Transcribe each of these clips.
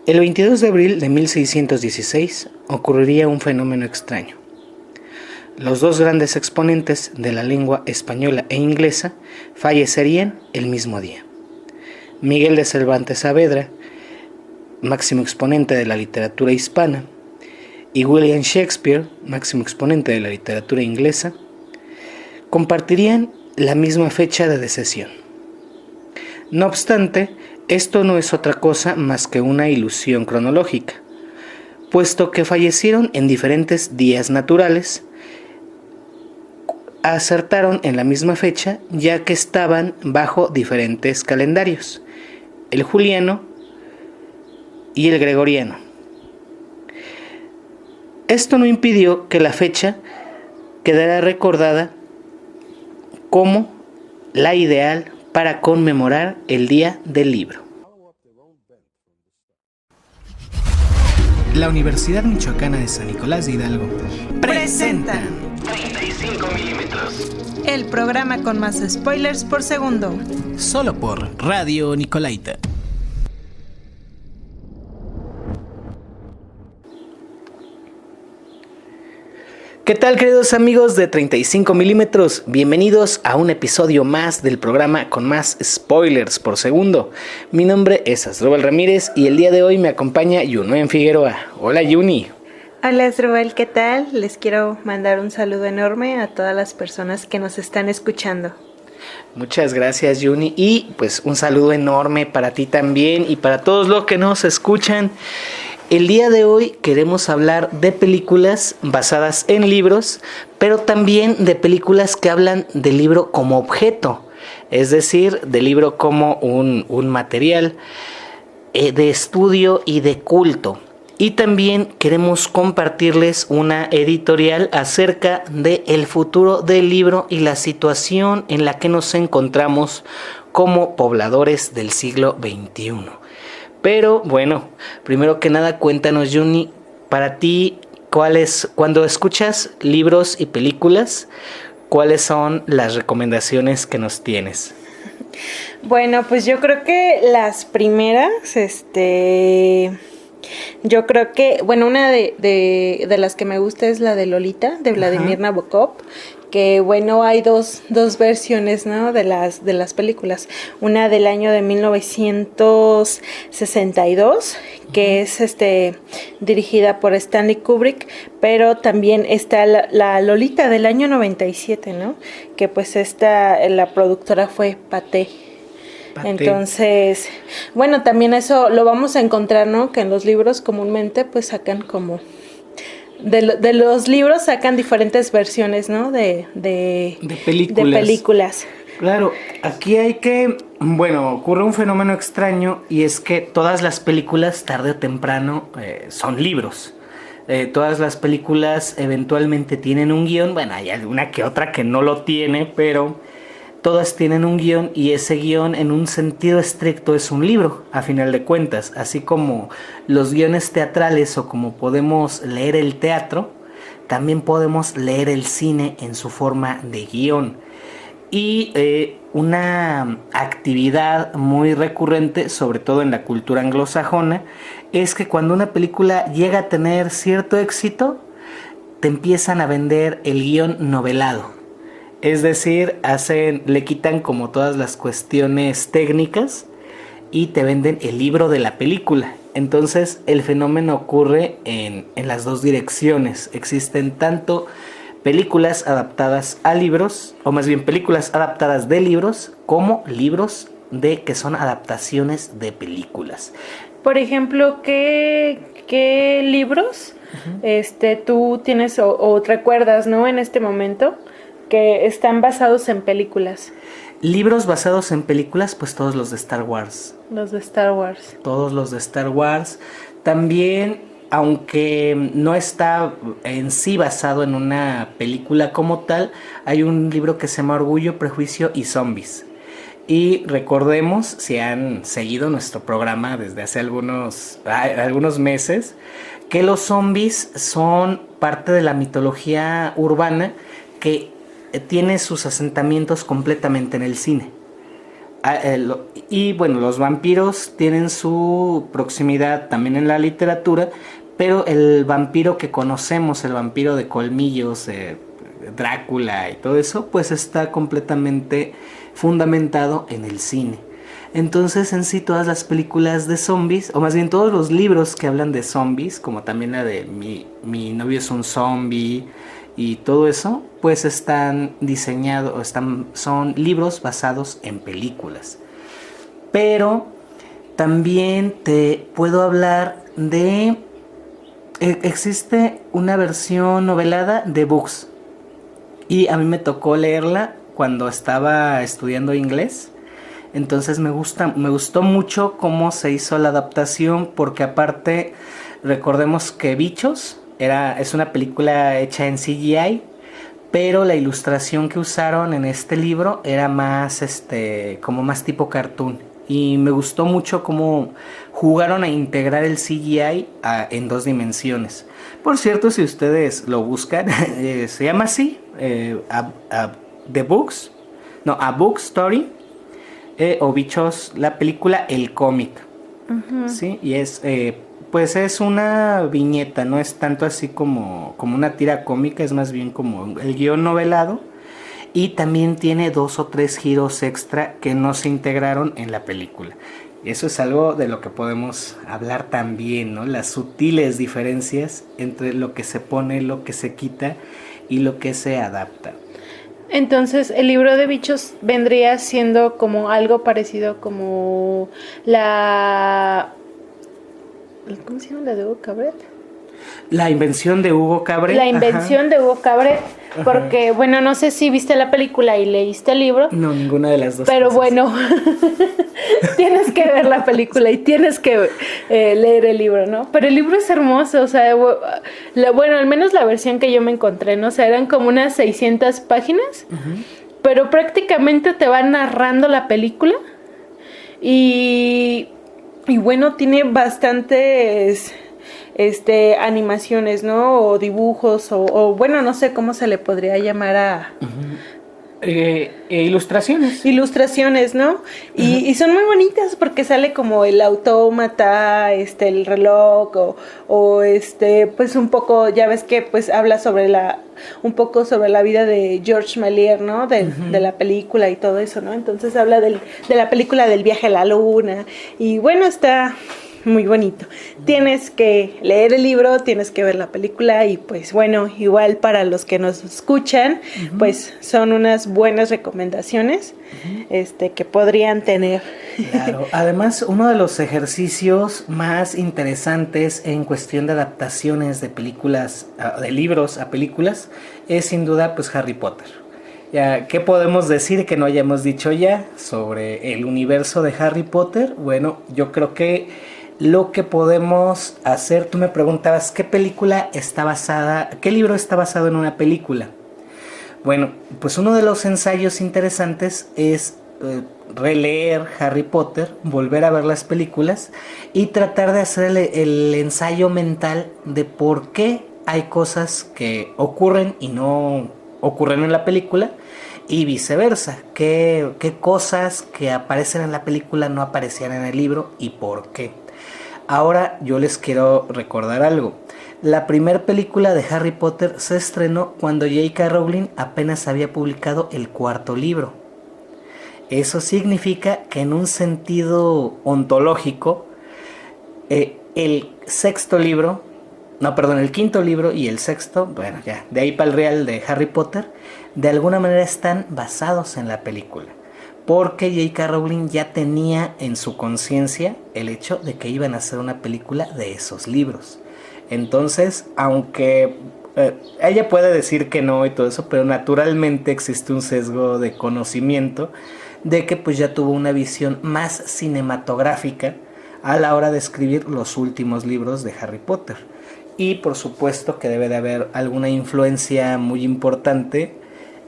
El 22 de abril de 1616 ocurriría un fenómeno extraño. Los dos grandes exponentes de la lengua española e inglesa fallecerían el mismo día. Miguel de Cervantes Saavedra, máximo exponente de la literatura hispana, y William Shakespeare, máximo exponente de la literatura inglesa, compartirían la misma fecha de decesión. No obstante, esto no es otra cosa más que una ilusión cronológica, puesto que fallecieron en diferentes días naturales, acertaron en la misma fecha ya que estaban bajo diferentes calendarios, el juliano y el gregoriano. Esto no impidió que la fecha quedara recordada como la ideal para conmemorar el Día del Libro. La Universidad Michoacana de San Nicolás de Hidalgo presenta 35 milímetros. El programa con más spoilers por segundo. Solo por Radio Nicolaita. ¿Qué tal, queridos amigos de 35 milímetros? Bienvenidos a un episodio más del programa con más spoilers por segundo. Mi nombre es Asdrúbal Ramírez y el día de hoy me acompaña Yunuen Figueroa. Hola, Yuni. Hola, Asdrúbal, ¿qué tal? Les quiero mandar un saludo enorme a todas las personas que nos están escuchando. Muchas gracias, Yuni, y pues un saludo enorme para ti también y para todos los que nos escuchan. El día de hoy queremos hablar de películas basadas en libros, pero también de películas que hablan del libro como objeto, es decir, del libro como un material de estudio y de culto. Y también queremos compartirles una editorial acerca del futuro del libro y la situación en la que nos encontramos como pobladores del siglo XXI. Pero bueno, primero que nada cuéntanos, Yuni, para ti, cuando escuchas libros y películas, ¿cuáles son las recomendaciones que nos tienes? Bueno, pues yo creo que las primeras, yo creo que, bueno, una de las que me gusta es la de Lolita, de Vladimir Nabokov, que bueno, hay dos versiones, ¿no? de las películas. Una del año de 1962, que es dirigida por Stanley Kubrick, pero también está la Lolita del año 97, ¿no? Que pues la productora fue Pathé. Entonces, bueno, también eso lo vamos a encontrar, ¿no? Que en los libros comúnmente pues sacan como de los libros sacan diferentes versiones, ¿no? De películas. Claro, aquí ocurre un fenómeno extraño y es que todas las películas tarde o temprano son libros. Todas las películas eventualmente tienen un guión, bueno, hay alguna que otra que no lo tiene, pero todas tienen un guión y ese guión en un sentido estricto es un libro, a final de cuentas. Así como los guiones teatrales o como podemos leer el teatro, también podemos leer el cine en su forma de guión. Y una actividad muy recurrente, sobre todo en la cultura anglosajona, es que cuando una película llega a tener cierto éxito, te empiezan a vender el guión novelado. Es decir, le quitan como todas las cuestiones técnicas y te venden el libro de la película. Entonces el fenómeno ocurre en las dos direcciones. Existen tanto películas adaptadas a libros, o más bien películas adaptadas de libros, como libros que son adaptaciones de películas. Por ejemplo, ¿qué libros tú tienes o recuerdas, ¿no? En este momento, que están basados en películas? Libros basados en películas, pues todos los de Star Wars. Los de Star Wars. Todos los de Star Wars. También, aunque no está en sí basado en una película como tal, hay un libro que se llama Orgullo, Prejuicio y Zombies. Y recordemos, si han seguido nuestro programa desde hace algunos meses, que los zombies son parte de la mitología urbana que tiene sus asentamientos completamente en el cine. y bueno, los vampiros tienen su proximidad también en la literatura, pero el vampiro que conocemos, el vampiro de colmillos, Drácula y todo eso, pues está completamente fundamentado en el cine. Entonces en sí todas las películas de zombies, o más bien todos los libros que hablan de zombies, como también la de mi novio es un zombie y todo eso, pues están diseñados, son libros basados en películas. Pero también te puedo hablar de... existe una versión novelada de Books. Y a mí me tocó leerla cuando estaba estudiando inglés. Entonces me gustó mucho cómo se hizo la adaptación, porque aparte recordemos que Bichos es una película hecha en CGI, pero la ilustración que usaron en este libro era más como más tipo cartoon. Y me gustó mucho cómo jugaron a integrar el CGI en 2 dimensiones. Por cierto, si ustedes lo buscan, se llama así, The Books, no, A Book Story, o Bichos, la película, el cómic. Uh-huh. ¿Sí? Y pues es una viñeta, no es tanto así como una tira cómica, es más bien como el guión novelado. Y también tiene 2 o 3 giros extra que no se integraron en la película. Eso es algo de lo que podemos hablar también, ¿no? Las sutiles diferencias entre lo que se pone, lo que se quita y lo que se adapta. Entonces, el libro de Bichos vendría siendo como algo parecido como la... ¿Cómo se llama la de Hugo Cabret? La invención de Hugo Cabret. La invención de Hugo Cabret. Porque, bueno, no sé si viste la película y leíste el libro. No, ninguna de las dos. Pero cosas. Bueno, tienes que ver la película y tienes que leer el libro, ¿no? Pero el libro es hermoso, o sea, bueno, al menos la versión que yo me encontré, ¿no? O sea, eran como unas 600 páginas, uh-huh. Pero prácticamente te va narrando la película y bueno, tiene bastantes... animaciones, ¿no? O dibujos, o bueno, no sé cómo se le podría llamar a... Uh-huh. Ilustraciones. Ilustraciones, ¿no? Uh-huh. Y son muy bonitas porque sale como el autómata, el reloj, o pues un poco, ya ves que pues habla un poco sobre la vida de George Méliès, ¿no? Uh-huh. De la película y todo eso, ¿no? Entonces habla de la película del viaje a la luna, y bueno, está... muy bonito. Tienes que leer el libro, tienes que ver la película y pues bueno, igual para los que nos escuchan, uh-huh. Pues son unas buenas recomendaciones uh-huh. Que podrían tener. Claro, además uno de los ejercicios más interesantes en cuestión de adaptaciones de películas, de libros a películas, es sin duda pues Harry Potter. Ya, ¿qué podemos decir que no hayamos dicho ya sobre el universo de Harry Potter? Bueno, yo creo que lo que podemos hacer, tú me preguntabas qué libro está basado en una película. Bueno, pues uno de los ensayos interesantes es releer Harry Potter, volver a ver las películas y tratar de hacer el ensayo mental de por qué hay cosas que ocurren y no ocurren en la película y viceversa, qué cosas que aparecen en la película no aparecían en el libro y por qué. Ahora yo les quiero recordar algo. La primera película de Harry Potter se estrenó cuando J.K. Rowling apenas había publicado el 4º libro. Eso significa que en un sentido ontológico, el 5º libro y el 6º, bueno ya, de ahí para el real de Harry Potter, de alguna manera están basados en la película. Porque J.K. Rowling ya tenía en su conciencia el hecho de que iban a hacer una película de esos libros. Entonces, aunque ella puede decir que no y todo eso, pero naturalmente existe un sesgo de conocimiento de que pues ya tuvo una visión más cinematográfica a la hora de escribir los últimos libros de Harry Potter. Y por supuesto que debe de haber alguna influencia muy importante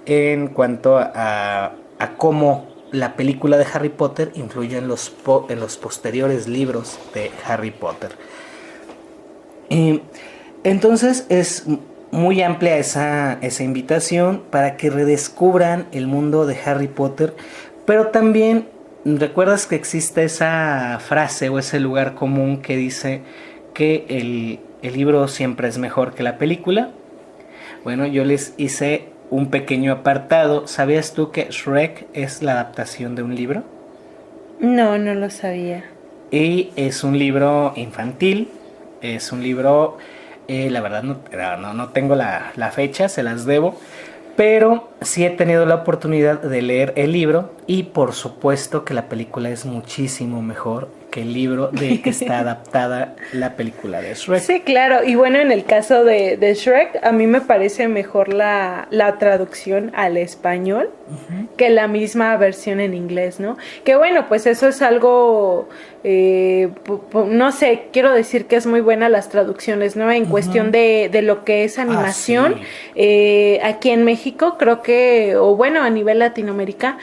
en cuanto a cómo la película de Harry Potter influye en los posteriores libros de Harry Potter. Entonces es muy amplia esa invitación para que redescubran el mundo de Harry Potter, pero también ¿recuerdas que existe esa frase o ese lugar común que dice que el libro siempre es mejor que la película? Bueno, yo les hice un pequeño apartado. ¿Sabías tú que Shrek es la adaptación de un libro? No, no lo sabía. Y es un libro infantil, es un libro, la verdad no tengo la fecha, se las debo, pero sí he tenido la oportunidad de leer el libro y por supuesto que la película es muchísimo mejor que el libro de que está adaptada la película de Shrek. Sí, claro. Y bueno, en el caso de Shrek, a mí me parece mejor la traducción al español que la misma versión en inglés, ¿no? Que bueno, pues eso es algo, no sé, quiero decir que es muy buena las traducciones, ¿no? En cuestión de lo que es animación. Sí. Aquí en México creo que, o bueno, a nivel Latinoamérica,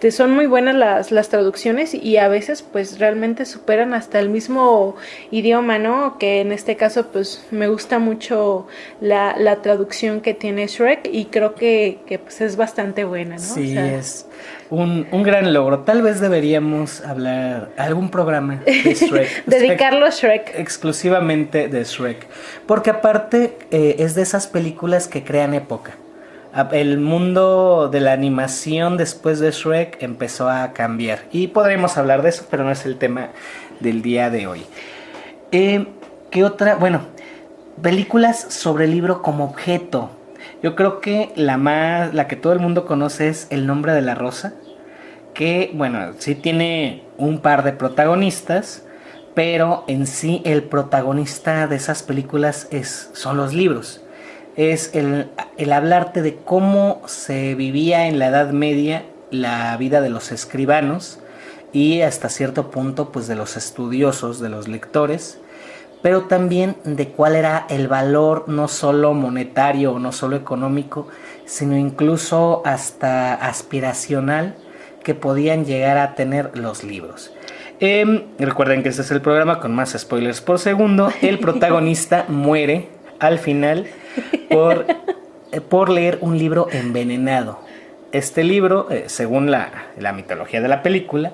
son muy buenas las traducciones y a veces pues realmente superan hasta el mismo idioma, ¿no? Que en este caso pues me gusta mucho la traducción que tiene Shrek y creo que pues es bastante buena, ¿no? Sí, O sea, es un gran logro. Tal vez deberíamos hablar algún programa de Shrek. dedicarlo a Shrek. Exclusivamente de Shrek. Porque aparte es de esas películas que crean época. El mundo de la animación después de Shrek empezó a cambiar. Y podríamos hablar de eso, pero no es el tema del día de hoy. ¿Qué otra? Bueno, películas sobre el libro como objeto. Yo creo que la que todo el mundo conoce es El nombre de la rosa. Que, bueno, sí tiene un par de protagonistas, pero en sí el protagonista de esas películas son los libros. Es el hablarte de cómo se vivía en la Edad Media la vida de los escribanos y hasta cierto punto pues de los estudiosos, de los lectores, pero también de cuál era el valor no solo monetario o no solo económico, sino incluso hasta aspiracional que podían llegar a tener los libros. Recuerden que este es el programa con más spoilers por segundo. El protagonista muere al final por leer un libro envenenado. Este libro, según la mitología de la película,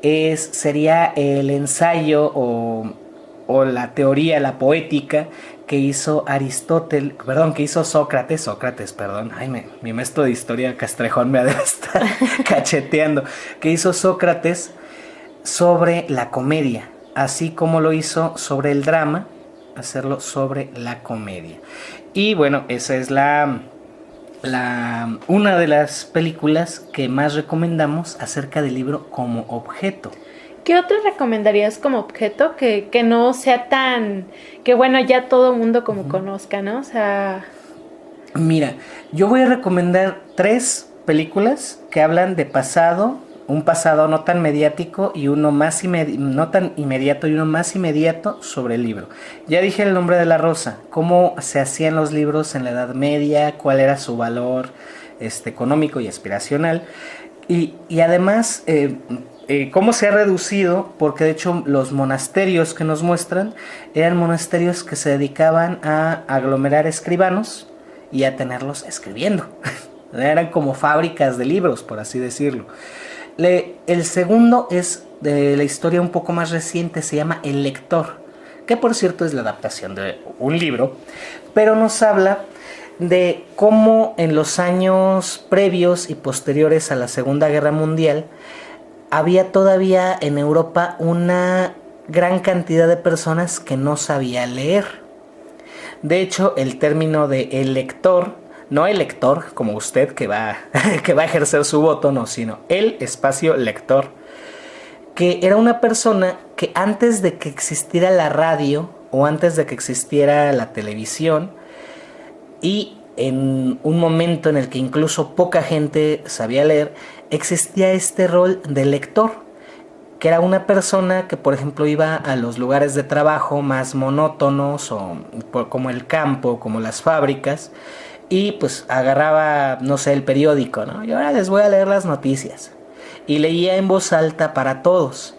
sería el ensayo o la teoría, la poética que hizo Sócrates, ay, mi maestro de historia Castrejón me ha de estar cacheteando, que hizo Sócrates sobre la comedia, así como lo hizo sobre el drama, hacerlo sobre la comedia. Y bueno, esa es una de las películas que más recomendamos acerca del libro como objeto. ¿Qué otro recomendarías como objeto que no sea tan, que bueno, ya todo mundo como conozca, ¿no? O sea... Mira, yo voy a recomendar 3 películas que hablan de pasado, un pasado no tan mediático y uno más no tan inmediato y uno más inmediato sobre el libro. Ya dije El nombre de la rosa, cómo se hacían los libros en la Edad Media, cuál era su valor económico y aspiracional y además cómo se ha reducido, porque de hecho los monasterios que nos muestran eran monasterios que se dedicaban a aglomerar escribanos y a tenerlos escribiendo. Eran como fábricas de libros, por así decirlo. El segundo es de la historia un poco más reciente, se llama El lector, que por cierto es la adaptación de un libro, pero nos habla de cómo en los años previos y posteriores a la Segunda Guerra Mundial había todavía en Europa una gran cantidad de personas que no sabían leer. De hecho, el término de el lector, no el lector como usted que va a ejercer su voto, no, sino el espacio lector, que era una persona que antes de que existiera la radio o antes de que existiera la televisión y en un momento en el que incluso poca gente sabía leer, existía este rol de lector, que era una persona que por ejemplo iba a los lugares de trabajo más monótonos o como el campo, como las fábricas, y pues agarraba, no sé, el periódico, ¿no? Y ahora les voy a leer las noticias. Y leía en voz alta para todos.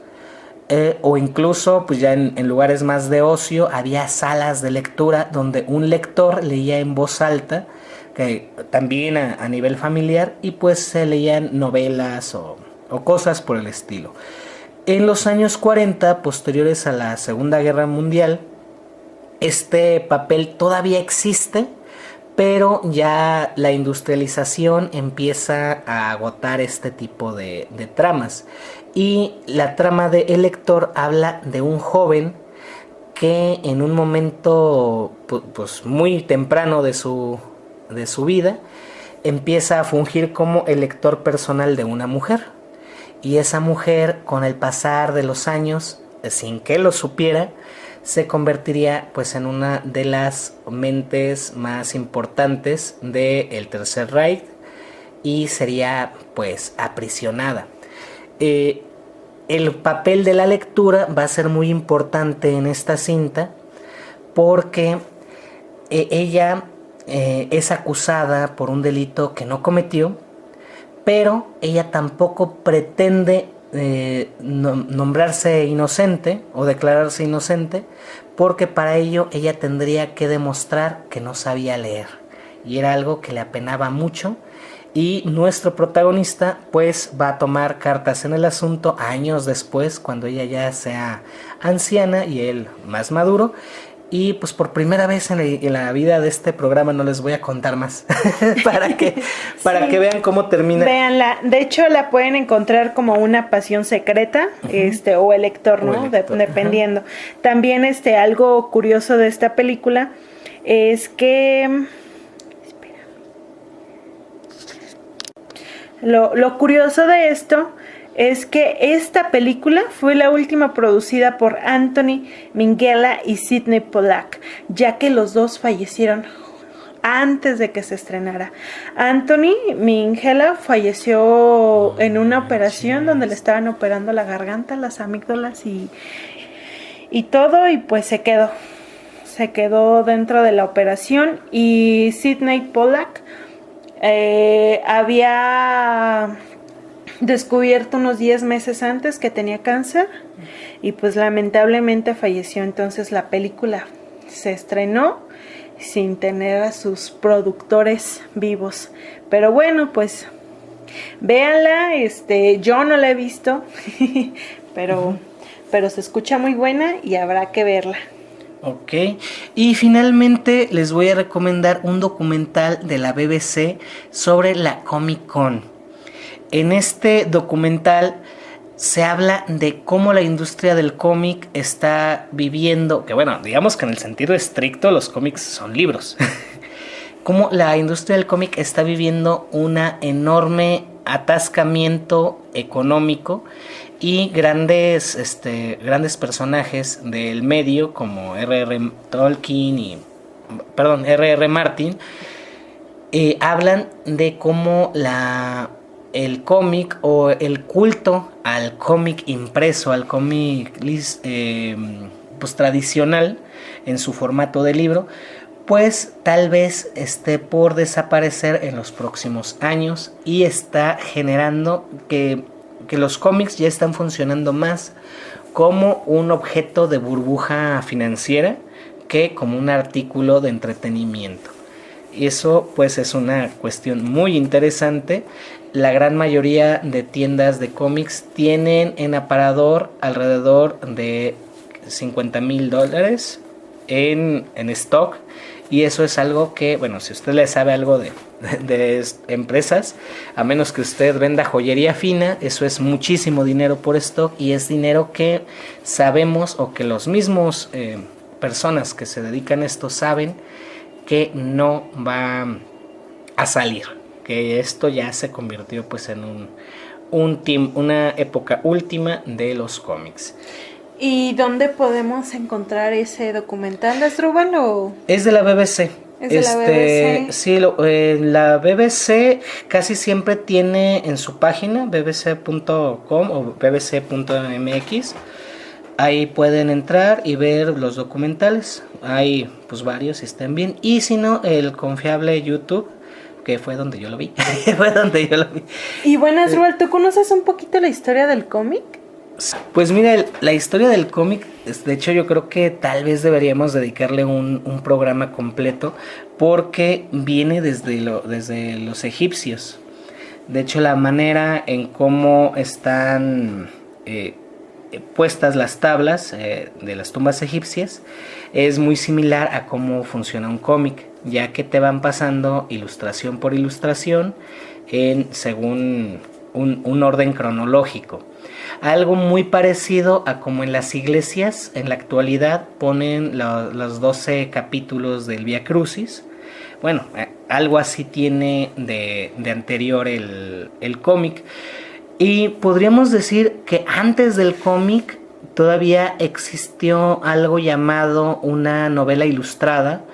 O incluso, pues ya en lugares más de ocio, había salas de lectura donde un lector leía en voz alta, que también a nivel familiar, y pues se leían novelas o o cosas por el estilo. En los años 40, posteriores a la Segunda Guerra Mundial, este papel todavía existe, pero ya la industrialización empieza a agotar este tipo de tramas. Y la trama de El lector habla de un joven que en un momento pues muy temprano de su vida empieza a fungir como el lector personal de una mujer. Y esa mujer, con el pasar de los años, sin que lo supiera, se convertiría pues en una de las mentes más importantes del Tercer Reich y sería pues aprisionada. El papel de la lectura va a ser muy importante en esta cinta porque ella es acusada por un delito que no cometió, pero ella tampoco pretende nombrarse inocente o declararse inocente, porque para ello ella tendría que demostrar que no sabía leer, y era algo que le apenaba mucho. Y nuestro protagonista pues va a tomar cartas en el asunto años después, cuando ella ya sea anciana y él más maduro. Y pues por primera vez en la vida de este programa no les voy a contar más para que vean cómo termina. Véanla, de hecho la pueden encontrar como Una pasión secreta, o El lector, ¿no? Dependiendo. También algo curioso de esta película es que lo curioso de esto es que esta película fue la última producida por Anthony Minghella y Sidney Pollack, ya que los dos fallecieron antes de que se estrenara. Anthony Minghella falleció en una operación donde le estaban operando la garganta, las amígdalas y todo, y pues se quedó dentro de la operación. Y Sidney Pollack había descubierto unos 10 meses antes que tenía cáncer y pues lamentablemente falleció. Entonces la película se estrenó sin tener a sus productores vivos, pero bueno, pues véanla. Yo no la he visto pero se escucha muy buena y habrá que verla. Ok, y finalmente les voy a recomendar un documental de la BBC sobre la Comic Con. En este documental se habla de cómo la industria del cómic está viviendo, que bueno, digamos que en el sentido estricto los cómics son libros, cómo la industria del cómic está viviendo un enorme atascamiento económico y grandes personajes del medio como R.R. Martin hablan de cómo el cómic o el culto al cómic impreso, al cómic pues tradicional en su formato de libro, pues tal vez esté por desaparecer en los próximos años, y está generando que los cómics ya están funcionando más como un objeto de burbuja financiera que como un artículo de entretenimiento. Y eso pues es una cuestión muy interesante. La gran mayoría de tiendas de cómics tienen en aparador alrededor de $50,000 en stock, y eso es algo que, bueno, si usted le sabe algo de empresas, a menos que usted venda joyería fina, eso es muchísimo dinero por stock, y es dinero que sabemos, o que los mismos personas que se dedican a esto saben que no va a salir, que esto ya se convirtió pues en una época última de los cómics. ¿Y dónde podemos encontrar ese documental, Asdrúbal? Es de la BBC. ¿Es de la BBC? Sí, la BBC casi siempre tiene en su página bbc.com o bbc.mx. Ahí pueden entrar y ver los documentales. Hay pues varios y están bien. Y si no, el confiable YouTube, que fue donde yo lo vi. Y bueno, Asdrúbal, ¿tú conoces un poquito la historia del cómic? Pues mira, la historia del cómic, de hecho yo creo que tal vez deberíamos dedicarle un programa completo, porque viene desde los egipcios. De hecho, la manera en cómo están puestas las tablas de las tumbas egipcias es muy similar a cómo funciona un cómic, ya que te van pasando ilustración por ilustración según un orden cronológico. Algo muy parecido a como en las iglesias en la actualidad ponen los 12 capítulos del Vía Crucis. Bueno, algo así tiene de anterior el cómic. Y podríamos decir que antes del cómic todavía existió algo llamado una novela ilustrada,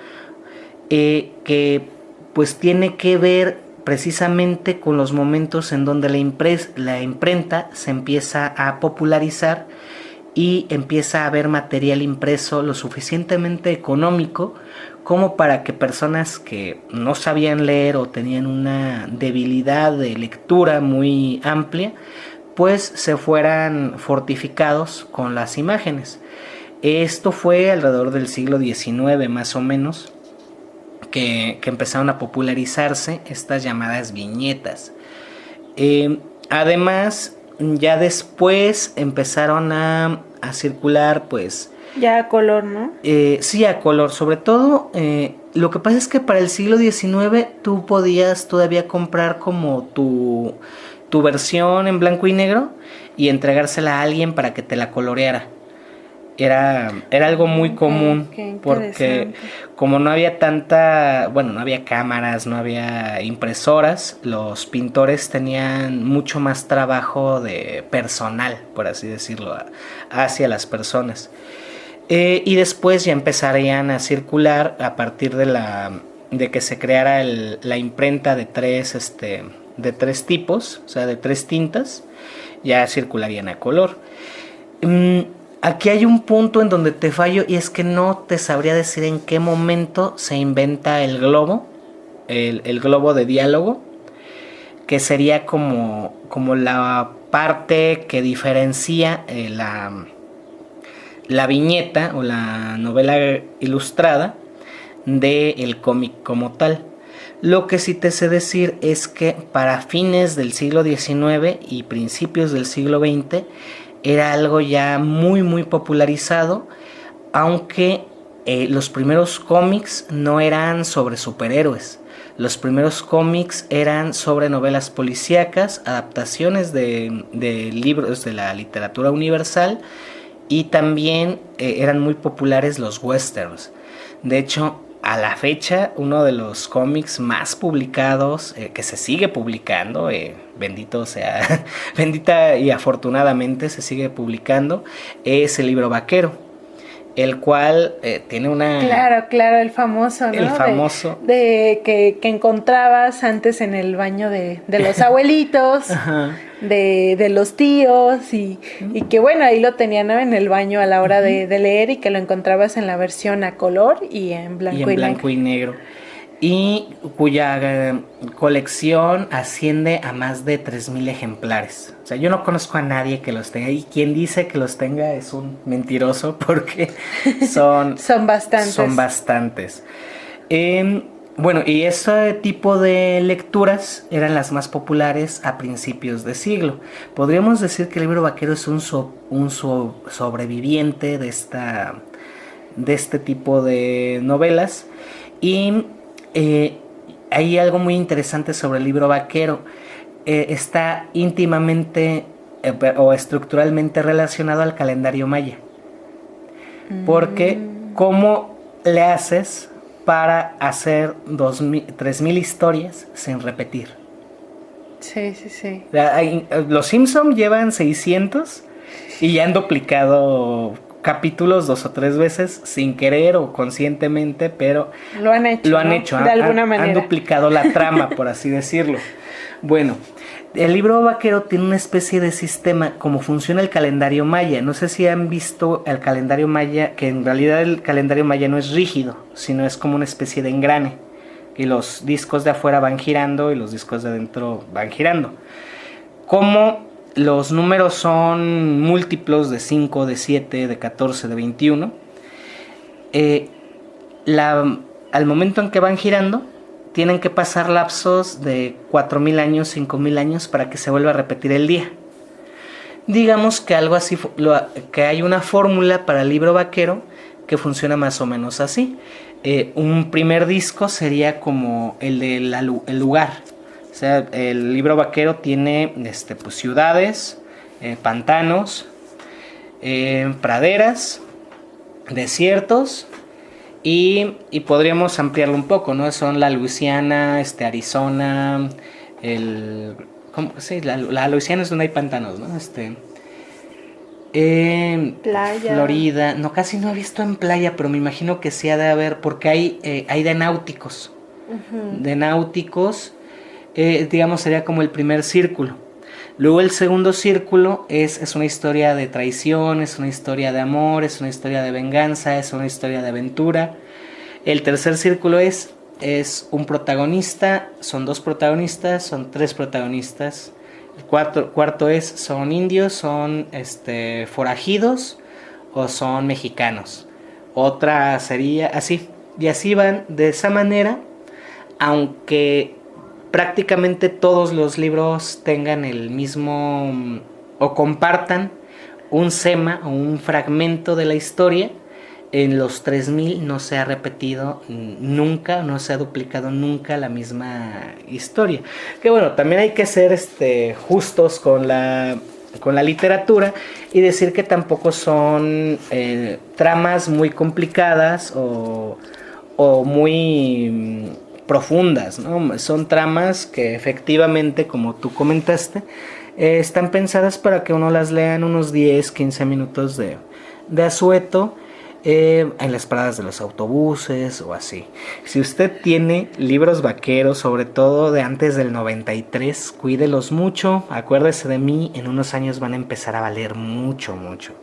que pues tiene que ver precisamente con los momentos en donde la imprenta se empieza a popularizar y empieza a haber material impreso lo suficientemente económico como para que personas que no sabían leer o tenían una debilidad de lectura muy amplia, pues se fueran fortificados con las imágenes. Esto fue alrededor del siglo XIX más o menos, que empezaron a popularizarse estas llamadas viñetas. Además, ya después empezaron a circular, pues... Ya a color, ¿no? Sí, a color. Sobre todo, lo que pasa es que para el siglo XIX tú podías todavía comprar como tu versión en blanco y negro y entregársela a alguien para que te la coloreara. Era algo muy común, porque como no había no había cámaras, no había impresoras, los pintores tenían mucho más trabajo de personal, por así decirlo, hacia las personas. Y después ya empezarían a circular a partir de que se creara la imprenta de tres tipos, o sea, de 3 tintas, ya circularían a color. Aquí hay un punto en donde te fallo, y es que no te sabría decir en qué momento se inventa el globo, el globo de diálogo, que sería como la parte que diferencia la viñeta o la novela ilustrada del cómic como tal. Lo que sí te sé decir es que para fines del siglo XIX y principios del siglo XX era algo ya muy muy popularizado, aunque los primeros cómics no eran sobre superhéroes. Los primeros cómics eran sobre novelas policíacas, adaptaciones de libros de la literatura universal, y también eran muy populares los westerns. De hecho, a la fecha, uno de los cómics más publicados, que se sigue publicando, bendito sea, bendita y afortunadamente se sigue publicando, es el Libro Vaquero, el cual tiene una... Claro, el famoso, ¿no? El famoso. De que encontrabas antes en el baño de los abuelitos, de los tíos, y que bueno, ahí lo tenían, ¿no?, en el baño a la hora de leer, y que lo encontrabas en la versión a color y en blanco y negro. Y cuya colección asciende a más de 3,000 ejemplares. O sea, yo no conozco a nadie que los tenga, y quien dice que los tenga es un mentiroso, porque son bastantes. Bueno, y ese tipo de lecturas eran las más populares a principios de siglo. Podríamos decir que el Libro Vaquero es un sobreviviente de este tipo de novelas. Y hay algo muy interesante sobre el Libro Vaquero. Está íntimamente o estructuralmente relacionado al calendario maya. Porque ¿cómo le haces para hacer 3,000 historias sin repetir? Sí. Los Simpson llevan 600 y ya han duplicado capítulos 2 o 3 veces sin querer o conscientemente, pero lo han hecho, ¿no? De alguna manera. Han duplicado la trama, por así decirlo. Bueno, el Libro Vaquero tiene una especie de sistema como funciona el calendario maya. No sé si han visto el calendario maya, que en realidad el calendario maya no es rígido, sino es como una especie de engrane, y los discos de afuera van girando y los discos de adentro van girando. Como los números son múltiplos de 5, de 7, de 14, de 21, al momento en que van girando, tienen que pasar lapsos de 4.000 años, 5.000 años para que se vuelva a repetir el día. Digamos que algo así, que hay una fórmula para el libro vaquero que funciona más o menos así. Un primer disco sería como el el lugar. O sea, el libro vaquero tiene pues, ciudades, pantanos, praderas, desiertos y podríamos ampliarlo un poco, ¿no? Son la Luisiana, Arizona, ¿cómo? Sí, la Luisiana es donde hay pantanos, ¿no? Playa. Florida, no, casi no he visto en playa, pero me imagino que sí ha de haber, porque hay de náuticos. Uh-huh. De náuticos, digamos, sería como el primer círculo. Luego el segundo círculo es una historia de traición, es una historia de amor, es una historia de venganza, es una historia de aventura. El tercer círculo es un protagonista, son 2 protagonistas, son 3 protagonistas. El cuarto son indios, son forajidos o son mexicanos. Otra sería así, y así van de esa manera, aunque prácticamente todos los libros tengan el mismo o compartan un sema o un fragmento de la historia. En los 3.000 no se ha repetido nunca, no se ha duplicado nunca la misma historia. Que bueno, también hay que ser justos con la literatura y decir que tampoco son tramas muy complicadas o muy profundas, ¿no? Son tramas que efectivamente, como tú comentaste, están pensadas para que uno las lea en unos 10, 15 minutos de asueto, en las paradas de los autobuses o así. Si usted tiene libros vaqueros, sobre todo de antes del 93, cuídelos mucho, acuérdese de mí, en unos años van a empezar a valer mucho, mucho.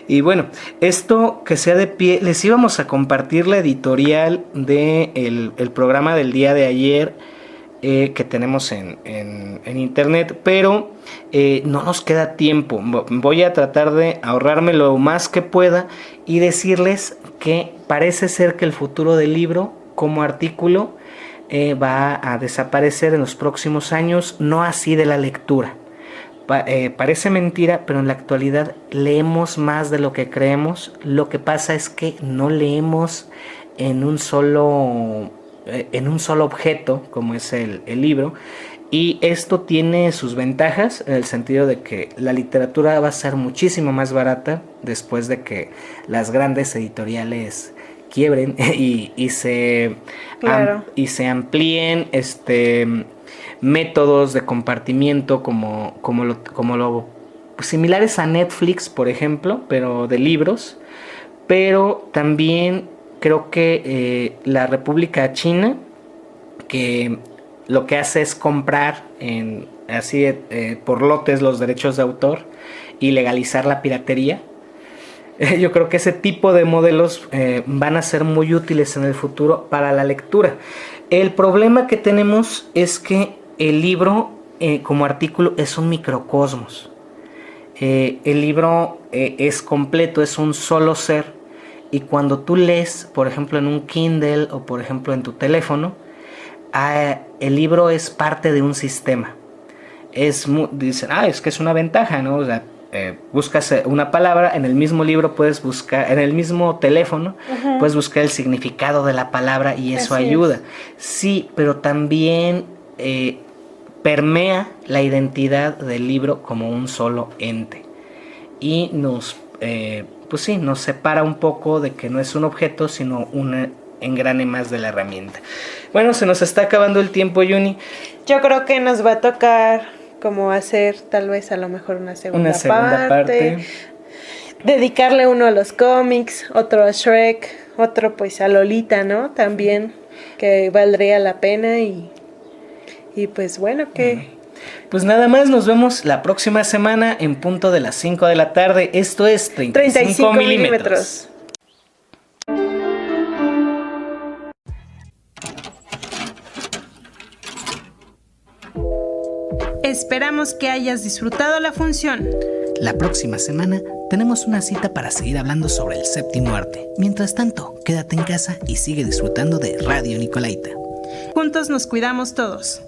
Y bueno, esto que sea de pie, les íbamos a compartir la editorial del programa del día de ayer, que tenemos en internet, pero no nos queda tiempo. Voy a tratar de ahorrarme lo más que pueda y decirles que parece ser que el futuro del libro como artículo va a desaparecer en los próximos años, no así de la lectura. Parece mentira, pero en la actualidad leemos más de lo que creemos. Lo que pasa es que no leemos en un solo objeto, como es el libro, y esto tiene sus ventajas en el sentido de que la literatura va a ser muchísimo más barata después de que las grandes editoriales quiebren y se amplíen métodos de compartimiento como lo similares a Netflix, por ejemplo, pero de libros. Pero también creo que la República China, que lo que hace es comprar por lotes los derechos de autor y legalizar la piratería. Yo creo que ese tipo de modelos van a ser muy útiles en el futuro para la lectura. El problema que tenemos es que el libro como artículo es un microcosmos. El libro es completo, es un solo ser. Y cuando tú lees, por ejemplo, en un Kindle o por ejemplo en tu teléfono, el libro es parte de un sistema. Dicen, es que es una ventaja, ¿no? O sea, buscas una palabra, en el mismo libro puedes buscar, en el mismo teléfono, uh-huh, puedes buscar el significado de la palabra y eso así ayuda. Es. Sí, pero también permea la identidad del libro como un solo ente. Y nos separa un poco de que no es un objeto, sino un engrane más de la herramienta. Bueno, se nos está acabando el tiempo, Yuni. Yo creo que nos va a tocar como hacer tal vez a lo mejor una segunda parte. Dedicarle uno a los cómics, otro a Shrek, otro pues a Lolita, ¿no? También, que valdría la pena y pues bueno, que... Pues nada más, nos vemos la próxima semana en punto de las 5 de la tarde. Esto es 35 milímetros. Esperamos que hayas disfrutado la función. La próxima semana tenemos una cita para seguir hablando sobre el séptimo arte. Mientras tanto, quédate en casa y sigue disfrutando de Radio Nicolaita. Juntos nos cuidamos todos.